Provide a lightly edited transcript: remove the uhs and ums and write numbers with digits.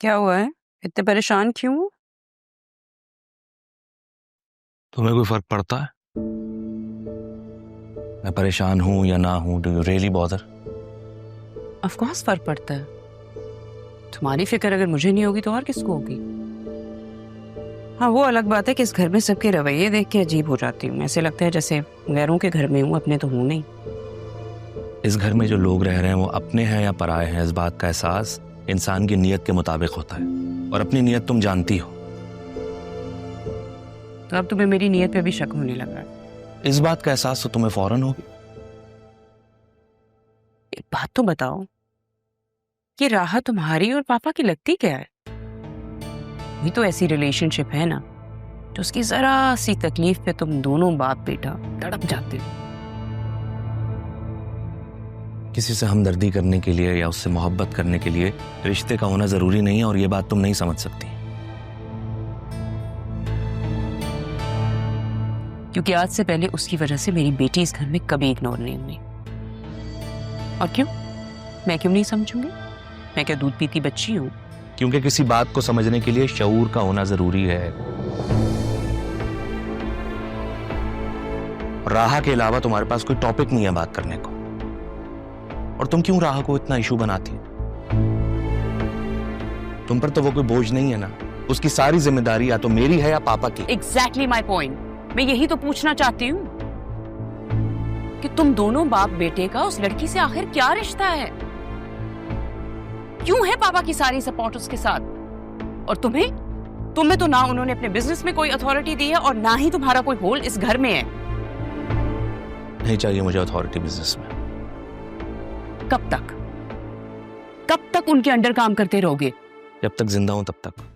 क्या हुआ है? इतने परेशान क्यों हो? तुम्हें कोई फर्क पड़ता है मैं परेशान हूं या ना हूं? Do you really bother? Of course फर्क पड़ता है। तुम्हारी फिक्र अगर मुझे नहीं होगी तो और किसको होगी? हाँ, वो अलग बात है कि इस घर में सबके रवैये देख के अजीब हो जाती हूँ। ऐसे लगता है जैसे गैरों के घर में हूँ, अपने तो हूँ नहीं। इस घर में जो लोग रह रहे हैं वो अपने हैं या पराए हैं, इस बात का एहसास इंसान की नीयत के मुताबिक होता है, और अपनी नीयत तुम जानती हो। तो अब तुम्हें मेरी नीयत पे भी शक होने लगा है। इस बात का एहसास तो तुम्हें फौरन होगी। एक बात तो बताओ कि राह तुम्हारी और पापा की लगती क्या है? ये तो ऐसी रिलेशनशिप है ना तो उसकी जरा सी तकलीफ पे तुम दोनों बाप बेटा तड़प जाते हो। किसी से हमदर्दी करने के लिए या उससे मोहब्बत करने के लिए रिश्ते का होना जरूरी नहीं है, और ये बात तुम नहीं समझ सकती। क्योंकि आज से पहले उसकी वजह से मेरी बेटी इस घर में कभी इग्नोर नहीं हुई। और क्यों? मैं क्यों नहीं समझूंगी? मैं क्या दूध पीती बच्ची हूँ? क्योंकि किसी बात को समझने के लिए शऊर का होना जरूरी है। राह के अलावा तुम्हारे पास कोई टॉपिक नहीं है बात करने को। और तुम क्यों राह को इतना इशू बनाती हो? तुम पर तो वो कोई बोझ नहीं है ना। उसकी सारी जिम्मेदारी या तो मेरी है या पापा की। Exactly my point. मैं यही तो पूछना चाहती हूँ कि तुम दोनों बाप बेटे का उस लड़की से आखिर क्या रिश्ता है? क्यों है पापा की सारी सपोर्ट उसके साथ? और तुम्हें तो ना उन्होंने अपने बिजनेस में कोई अथॉरिटी दी है और ना ही तुम्हारा कोई होल्ड इस घर में है। नहीं चाहिए मुझे अथॉरिटी बिजनेस में। कब तक उनके अंडर काम करते रहोगे? जब तक जिंदा हूं तब तक।